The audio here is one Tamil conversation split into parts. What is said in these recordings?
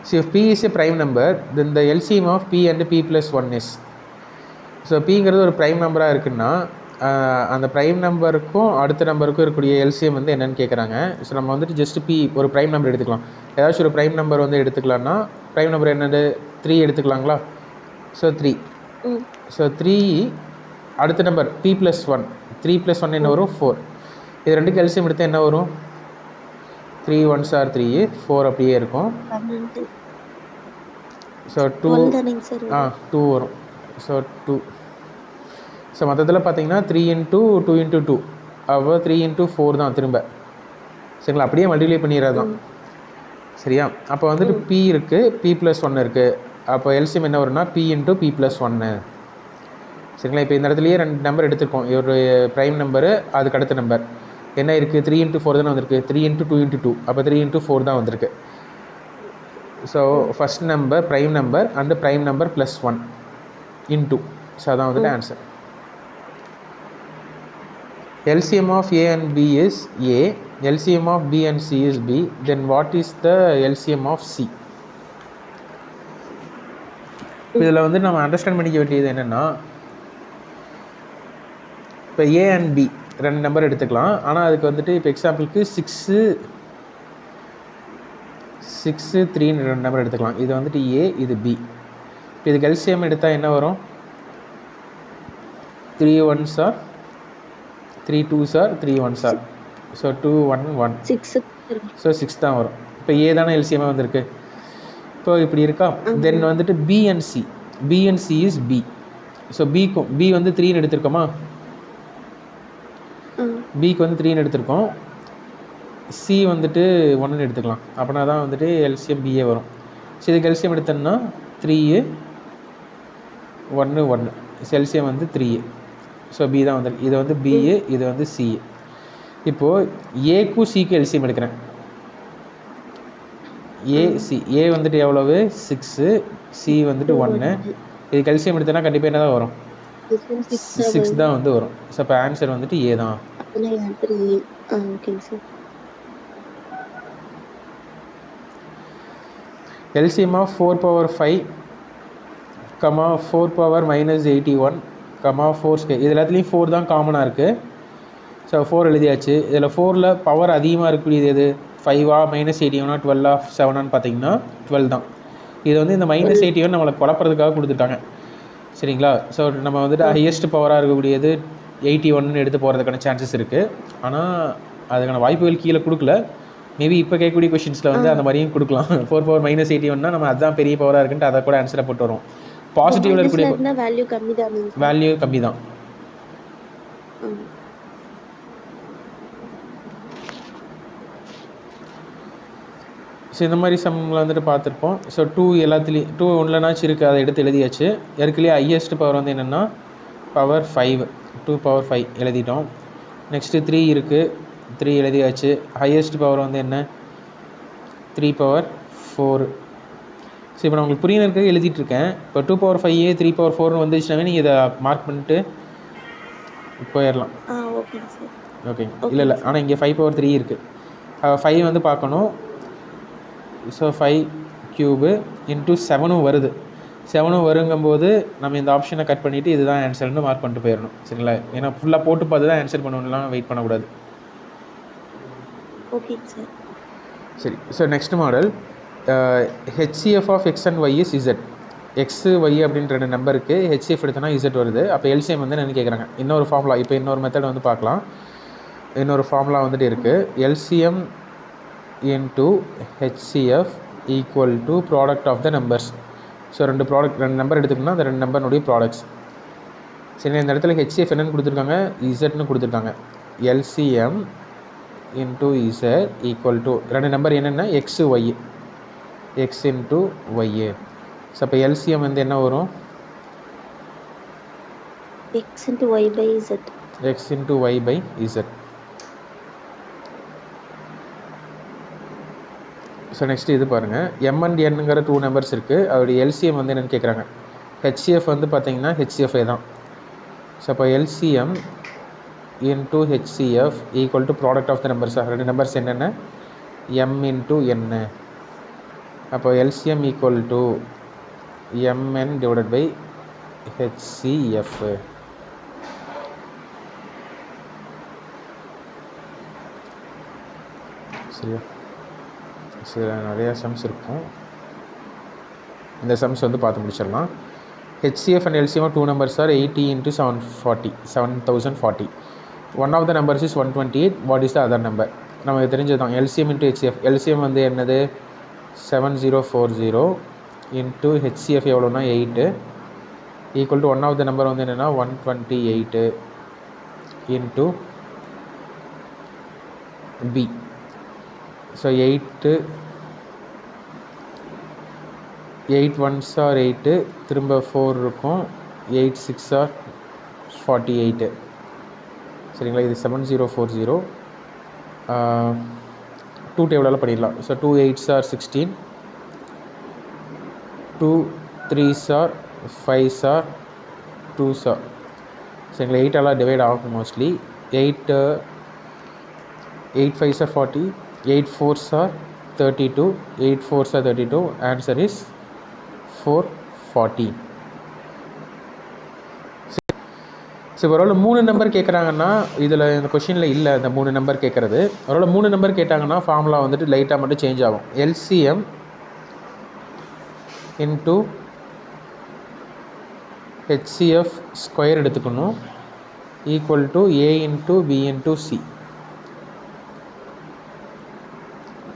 So if p is a prime number, then the LCM of p and p plus 1 is. So பிங்கிறது ஒரு ப்ரைம் நம்பராக இருக்குன்னா அந்த ப்ரைம் நம்பருக்கும் அடுத்த நம்பருக்கும் இருக்கக்கூடிய எல்சிஎம் வந்து என்னென்னு கேட்குறாங்க. ஸோ நம்ம வந்துட்டு ஜஸ்ட் பி ஒரு ப்ரைம் நம்பர் எடுத்துக்கலாம். ஏதாச்சும் ஒரு ப்ரைம் நம்பர் வந்து எடுத்துக்கலாம்னா ப்ரைம் நம்பர் என்னது 3 எடுத்துக்கலாங்களா? ஸோ 3. ஸோ 3 அடுத்த நம்பர் p + 1. 3 + 1 என்ன வரும்? 4. இது ரெண்டுக்கு எல்சிஎம் எடுத்தால் என்ன வரும்? 3 1s are 3, 4 அப்படியே இருக்கும். ஸோ 2 வரும். ஸோ 2. ஸோ மொத்தத்தில் பார்த்தீங்கன்னா 3 × 2 × 2 அப்போ 3 × 4 தான் திரும்ப. சரிங்களா? அப்படியே மல்டிப்ளை பண்ணிடுறது தான். சரியா? அப்போ வந்துட்டு p இருக்குது, p + 1 இருக்குது. அப்போ எல்சிஎம் என்ன வரும்னா p × p + 1. சரிங்களா? இப்போ இந்த இடத்துலையே 2 நம்பர் எடுத்துருக்கோம். ஒரு ப்ரைம் நம்பரு, அதுக்கு அடுத்த நம்பர் என்ன இருக்குது? 3 × 4 தானே வந்திருக்கு. 3 × 2 × 2 அப்போ 3 × 4 தான் வந்திருக்கு. So first number prime number and prime number +1 × so அதான் வந்துட்டு answer. LCM of A and B is A, LCM of B and C is B, then what is the LCM of C? இதில் வந்து நம்ம அண்டர்ஸ்டாண்ட் பண்ணிக்க வேண்டியது என்னென்னா, இப்போ A and B 2 நம்பர் எடுத்துக்கலாம். ஆனால் அதுக்கு வந்துட்டு இப்போ எக்ஸாம்பிளுக்கு 6 3 2 நம்பர் எடுத்துக்கலாம். இது வந்துட்டு A, இது B. இப்போ இதுக்கு எல்சிஎம் எடுத்தால் என்ன வரும்? 3 1s are 3 2s are 3 1s are. So 2 1 1. So 6 தான் வரும். இப்போ ஏ தானே எல்சிஎம்மாக வந்திருக்கு. இப்போ இப்படி இருக்கா? தென் வந்துட்டு B and C is B. So B வந்து 3ன்னு எடுத்திருக்கோமா? பிக்கு வந்து 3ன்னு எடுத்திருக்கோம். சி வந்துட்டு 1ன்னு எடுத்துக்கலாம். அப்படின்னா தான் வந்துட்டு எல்சிஎம் பிஏ வரும். ஸோ இதுக்கு எல்சிஎம் எடுத்தோம்னா 3 1 1. எல்சிஎம் வந்து 3. ஸோ பி தான் வந்துருக்கு. இது வந்து பிஏ, இது வந்து சிஏ. இப்போது ஏக்கும் சிக்கு எல்சிஎம் எடுக்கிறேன். ஏ வந்துட்டு எவ்வளவு? 6, சி வந்துட்டு 1. இதுக்கு எல்சிஎம் எடுத்தோன்னா கண்டிப்பாக என்ன தான் வரும்? 6 தான் வந்து வரும். ஸோ இப்போ ஆன்சர் வந்துட்டு ஏ தான். LCM of 4/5, 4⁻−81, 4². இது எல்லாத்துலேயும் 4 தான் காமனாக இருக்குது. ஸோ 4 எழுதியாச்சு. இதில் 4ல் பவர் அதிகமாக இருக்கக்கூடியது எது? 5ஆ -81 12ஆ 7ஆன்னு பார்த்தீங்கன்னா 12 தான். இது வந்து இந்த -81 நம்மளை குழப்பறதுக்காக கொடுத்துட்டாங்க. சரிங்களா? ஸோ நம்ம வந்துட்டு ஹையஸ்ட் பவராக இருக்கக்கூடியது 81 எடுத்து போகிறதுக்கான சான்சஸ் இருக்குது. ஆனால் அதுக்கான வாய்ப்புகள் கீழே கொடுக்கல. மேபி இப்போ கேட்கக்கூடிய கொஷின்ஸில் வந்து அந்த மாதிரியும் கொடுக்கலாம். 4⁻−81 நம்ம அதுதான் பெரிய பவராக இருக்குன்ட்டு அதை கூட ஆன்சரை போட்டு வரும். பாசிட்டிவ்ல இருக்கக்கூடிய வேல்யூ கம்மி தான். ஸோ இந்த மாதிரி சம்மில் வந்துட்டு பார்த்துருப்போம். ஸோ 2 எல்லாத்துலேயும் 2 ஒன்றுலனாச்சும் இருக்குது, அதை எடுத்து எழுதியாச்சு. ஏற்கனவே ஹையஸ்ட் பவர் வந்து என்னென்னா பவர் 5, 2/5 எழுதிட்டோம். நெக்ஸ்ட்டு 3 இருக்குது, 3 எழுதியாச்சு. ஹையஸ்ட் பவர் வந்து என்ன? 3/4. ஸோ இப்போ நான் உங்களுக்கு புரியறதுக்கு எழுதிட்டுருக்கேன். இப்போ 2/5 3/4 வந்துச்சுனாவே நீங்கள் இதை மார்க் பண்ணிட்டு போயிடலாம். ஓகேங்க. இல்லை ஆனால் இங்கே 5/3 இருக்குது. 5 வந்து பார்க்கணும். ஸோ 5³ × 7 வருது. 7 வருங்கும்போது நம்ம இந்த ஆப்ஷனை கட் பண்ணிவிட்டு இதுதான் ஆன்சர்னு மார்க் பண்ணிட்டு போயிடணும். சரிங்களா? ஏன்னா ஃபுல்லாக போட்டு பார்த்து தான் ஆன்சர் பண்ணணும்லாம் வெயிட் பண்ணக்கூடாது. Okay sir. சரி. So next model HCF of X and Y is Z. X Y அப்படின்ற 2 நம்பருக்கு HCF எடுத்தோன்னா Z வருது. அப்போ எல்சிஎம் வந்து என்னென்னு கேட்குறாங்க. இன்னொரு ஃபார்முலா, இப்போ இன்னொரு மெத்தட் வந்து பார்க்கலாம். இன்னொரு ஃபார்முலா வந்துட்டு இருக்குது. LCM into HCF equal to product of the numbers. So 2 number எடுத்துக்கணும்னா அந்த 2 நம்பர்னுடைய ப்ராடக்ட்ஸ். சரி, இந்த இடத்துல HCF என்னென்னு கொடுத்துருக்காங்க? Zன்னு கொடுத்துருக்காங்க. LCM into Z equal to 2 number என்னென்னா X Y. X into Y. So அப்போ LCM வந்து என்ன வரும்? X into Y by Z. X into Y by Z. So next இது பாருங்கள். M and Nங்கிற 2 நம்பர்ஸ் இருக்குது. அதோடைய LCM வந்து என்னென்னு கேட்குறாங்க. HCF வந்து பார்த்தீங்கன்னா HCFA தான். ஸோ அப்போ LCM into HCF equal to product of the numbers. 2 numbers என்னென்ன? M into N. அப்போ LCM equal to mn divided by HCF. சரியா? சரி, நிறையா சம்ஸ் இருக்கும். இந்த சம்ஸ் வந்து பார்த்து முடிச்சிடலாம். HCF and LCM of two numbers are 80 into 7040. One of the numbers is 128. What is the other number? நமக்கு தெரிஞ்சதுதான் LCM into HCF. LCM வந்து என்னது 7040 into HCF எவ்வளோனா 8 equal to one of the number வந்து என்னென்னா 128 into B. So 8 1s are 8, திரும்ப 4 இருக்கும், 8 6 are 48. சரிங்களா? இது 7040. 2 டேபிளால் பண்ணிடலாம். So 2 8s are 16, 2 3s are 5s are 2s are. சரிங்களா? 8 டிவைட் ஆகும் mostly. 8 5s are 40, 8 4s are 32, 8 4s are 32. Answer is 440. So ஒருவேளை 3 நம்பர் கேட்குறாங்கன்னா இதில் இந்த கொஷினில் இல்லை இந்த 3 நம்பர் கேட்குறது. ஒருவேளை 3 நம்பர் கேட்டாங்கன்னா ஃபார்முலா வந்துட்டு லைட்டாக மட்டும் சேஞ்ச் ஆகும். LCM இன்ட்டு HCF ஸ்கொயர் எடுத்துக்கணும் equal to A into B into C.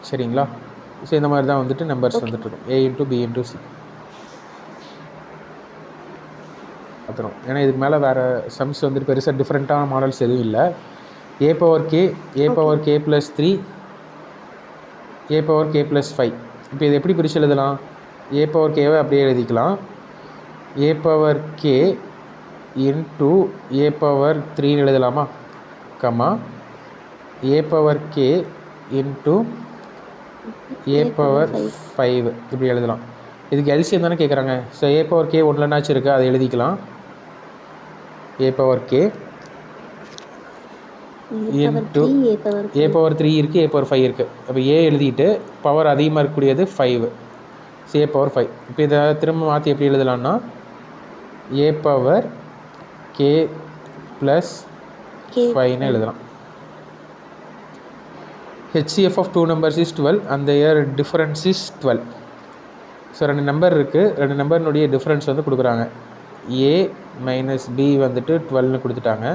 சரிங்களா? ஸோ இந்த மாதிரி தான் வந்துட்டு நம்பர்ஸ் வந்துட்டு இருக்கும். A into B into C பார்த்துரும். ஏன்னா இதுக்கு மேலே வேறு சம்ஸ் வந்துட்டு பெருசாக டிஃப்ரெண்ட்டான மாடல்ஸ் எதுவும் இல்லை. A power K, A power K + 3, A power K + 5. இப்போ இது எப்படி பிரித்து எழுதலாம்? A பவர் Kவை அப்படியே எழுதிக்கலாம். A power K into A power 3 எழுதலாமா? Comma A power K into A power 5 இப்படி எழுதலாம். இதுக்கு எல்சிஎம் தானே கேட்குறாங்க. ஸோ A பவர் K ஒன்றுலனாச்சும் இருக்குது, அதை எழுதிக்கலாம். A power K into A power 3 இருக்குது, A பவர் 5 இருக்குது. அப்போ A எழுதிட்டு பவர் அதிகமாக இருக்கக்கூடியது 5, ஸோ A பவர் 5. இப்போ இதை திரும்ப மாற்றி எப்படி எழுதலாம்னா A பவர் K + 5ன்னு எழுதலாம். HCF of two numbers is 12 and their difference is 12. So 2 number இருக்குது, 2 நம்பர்னுடைய டிஃப்ரென்ஸ் வந்து கொடுக்குறாங்க. A மைனஸ் B வந்துட்டு 12ன்னு கொடுத்துட்டாங்க.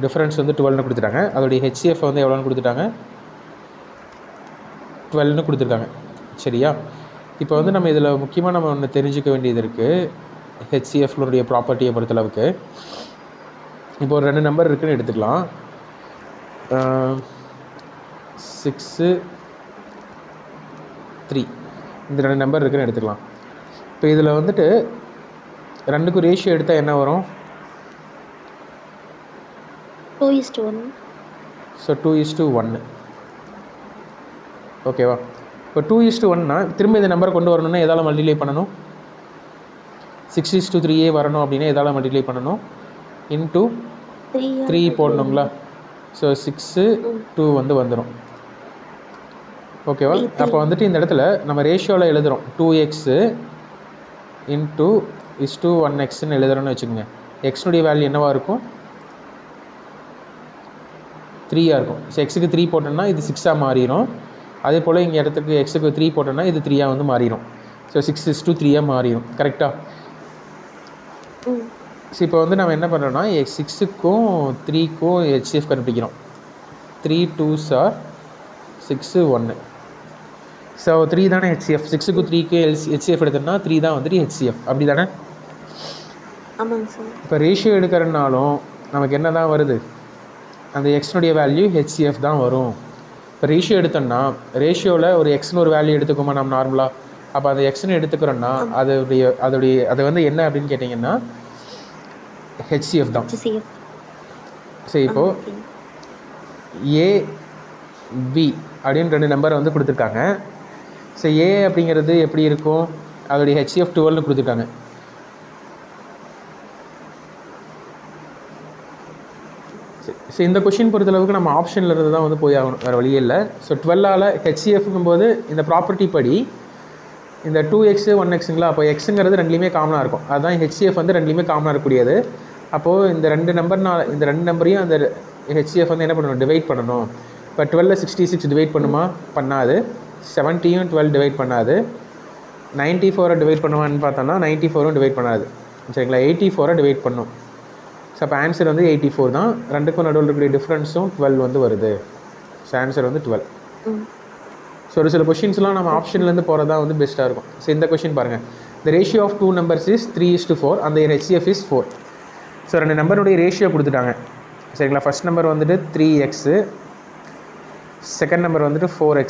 டிஃப்ரென்ஸ் வந்து 12ன்னு கொடுத்துட்டாங்க. அதோடைய HCF வந்து எவ்வளோன்னு கொடுத்துட்டாங்க? 12ன்னு கொடுத்துருக்காங்க. சரியா? இப்போ வந்து நம்ம இதில் முக்கியமாக நம்ம ஒன்று தெரிஞ்சுக்க வேண்டியது இருக்குது. HCFனுடைய ப்ராப்பர்ட்டியை பொறுத்தளவுக்கு இப்போ ஒரு 2 நம்பர் இருக்குதுன்னு எடுத்துக்கலாம். 6 3 இந்த 2 நம்பர் இருக்குதுன்னு எடுத்துக்கலாம். இப்போ இதில் வந்துட்டு 2க்கும் ரேஷியோ எடுத்தால் என்ன வரும்? 2:1. ஸோ 2:1. ஓகேவா? இப்போ 2:1னா திரும்ப இந்த நம்பரை கொண்டு வரணும்னா எதால் மல்டிப்ளை பண்ணணும்? 6:3 வரணும் அப்படின்னா எதால் மல்டிப்ளை பண்ணணும்? இன்ட்டு 3 போடணுங்களா? ஸோ 6 2 வந்துடும். ஓகேவா? அப்போ வந்துட்டு இந்த இடத்துல நம்ம ரேஷியோவில் எழுதுகிறோம். 2x இன்ட்டு 1xன்னு எழுதுகிறோன்னு வச்சுக்கோங்க. எக்ஸ்னுடைய வேல்யூ என்னவாக இருக்கும்? 3ஆக இருக்கும். ஸோ எக்ஸுக்கு 3 போட்டோம்னா இது 6ஆக மாறிடும். அதே போல் இங்கே இடத்துக்கு எக்ஸுக்கு 3 போட்டோம்னா இது 3ஆக வந்து மாறிடும். ஸோ 6:3ஆக மாறிடும். கரெக்டாக? ஸோ இப்போ வந்து நம்ம என்ன பண்ணுறோம்னா 6க்கும் 3க்கும் HCF கண்டுபிடிக்கிறோம். 3 2s are 6 1. ஸோ 3 தானே HCF. 6க்கும் 3க்கு HCF எடுத்தோம்னா 3 தான் வந்துட்டு HCF. அப்படி தானே? ஆமாங்க சார். இப்போ ரேஷியோ எடுக்கிறனாலும் நமக்கு என்ன தான் வருது? அந்த எக்ஸ்னுடைய வேல்யூ HCF தான் வரும். இப்போ ரேஷியோ எடுத்தோம்னா ரேஷியோவில் ஒரு எக்ஸ்னு ஒரு வேல்யூ எடுத்துக்கோமா நம்ம நார்மலாக? அப்போ அந்த எக்ஸ்னு எடுத்துக்கிறோன்னா அது வந்து என்ன அப்படின்னு கேட்டிங்கன்னா HCF தான். சரி, இப்போது A B அப்படின்னு 2 நம்பர் வந்து கொடுத்துருக்காங்க. ஸோ A அப்படிங்கிறது எப்படி இருக்கும்? அதோடைய HCF 12ன்னு கொடுத்துருக்காங்க. ஸோ இந்த கொஷின் பொறுத்தளவுக்கு நம்ம ஆப்ஷனில் இருந்து தான் வந்து போய் ஆகணும், வேறு வழியே இல்லை. ஸோ 12ஆல் ஹெச்சிஎஃப்ங்கும் போது இந்த ப்ராப்பர்ட்டி படி இந்த 2x 1xங்களா, அப்போ எக்ஸுங்கிறது ரெண்டுலேயுமே காமனாக இருக்கும். அதுதான் ஹெச்சிஎஃப் வந்து ரெண்டுலேயுமே காமனாக இருக்கக்கூடியது. அப்போது இந்த ரெண்டு நம்பரையும் அந்த ஹெச்சிஎஃப் வந்து என்ன பண்ணணும், டிவைட் பண்ணணும். இப்போ 12 66 டிவைட் பண்ணுமா, பண்ணாது. 70யும் 12 டிவைட் பண்ணாது. 94 டிவைட் பண்ணுவான்னு பார்த்தோன்னா 94ம் டிவைட் பண்ணாது. சரிங்களா, 84 டிவைட் பண்ணும். ஸோ அப்போ ஆன்சர் வந்து 84 தான். ரெண்டுக்கும் நடுவில் இருக்கக்கூடிய டிஃப்ரென்ஸும் 12 வந்து வருது. ஸோ ஆன்சர் வந்து 12. ஸோ ஒரு சில கொஷின்ஸ்லாம் நம்ம ஆப்ஷன்லேருந்து போகிறது தான் வந்து பெஸ்ட்டாக இருக்கும். ஸோ இந்த கொஷின் பாருங்கள், the ratio of 2 numbers is 3:4 அந்த ஹெச்சிஎஃப் இஸ் 4. ஸோ ரெண்டு நம்பருடைய ரேஷியோ கொடுத்துட்டாங்க. சரிங்களா, ஃபஸ்ட் நம்பர் வந்துட்டு 3x, செகண்ட் நம்பர் வந்துட்டு 4x.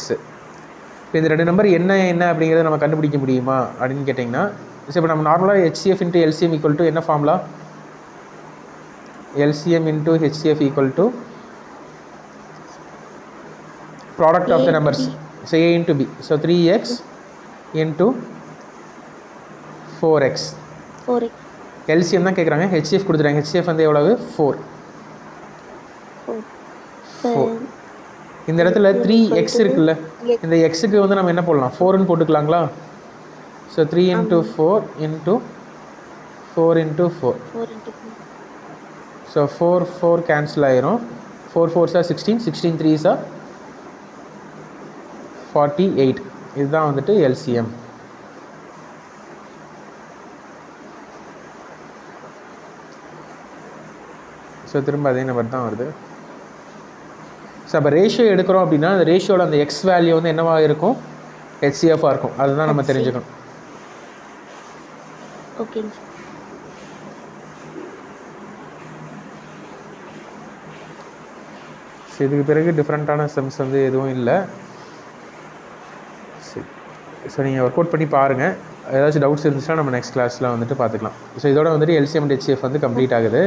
இப்போ இந்த ரெண்டு நம்பர் என்ன அப்படிங்கிறத நம்ம கண்டுபிடிக்க முடியுமா அப்படின்னு கேட்டிங்கன்னா, ஸோ இப்போ நம்ம நார்மலாக HCF into LCM equal to என்ன formula, LCM into HCF equal to product of the numbers. So A into B. So 3x into 4x. 4x. LCM தான் கேட்குறாங்க, HCF கொடுத்துட்டாங்க. HCF வந்து எவ்வளவு, 4. இந்த இடத்துல 3x இருக்குல்ல, இந்த எக்ஸுக்கு வந்து நம்ம என்ன போடலாம், 4ன்னு போட்டுக்கலாங்களா. So 3 into 4 into 4 into 4. So 4 cancel ஆயிரும். 4 4s are 16, 16 3s are 48. இதுதான் வந்துட்டு எல்சிஎம். ஸோ திரும்ப அதே நம்பர் தான் வருது. ஸோ அப்போ ரேஷியோ எடுக்கிறோம் அப்படின்னா அந்த ரேஷியோட அந்த எக்ஸ் வேல்யூ வந்து என்னவாக இருக்கும், ஹெச்சிஎஃபாக இருக்கும். அதுதான் நம்ம தெரிஞ்சுக்கணும். ஓகேங்க. ஸோ இதுக்கு பிறகு டிஃப்ரெண்ட்டான சம்ஸ் வந்து எதுவும் இல்லை. சரி, ஸோ நீங்கள் ஒர்க் அவுட் பண்ணி பாருங்கள். ஏதாச்சும் டவுட்ஸ் இருந்துச்சுன்னா நம்ம நெக்ஸ்ட் கிளாஸில் வந்துட்டு பார்த்துக்கலாம். ஸோ இதோட வந்துட்டு எல்சிஎம் அண்ட் ஹெச்சிஎஃப் வந்து கம்ப்ளீட் ஆகுது.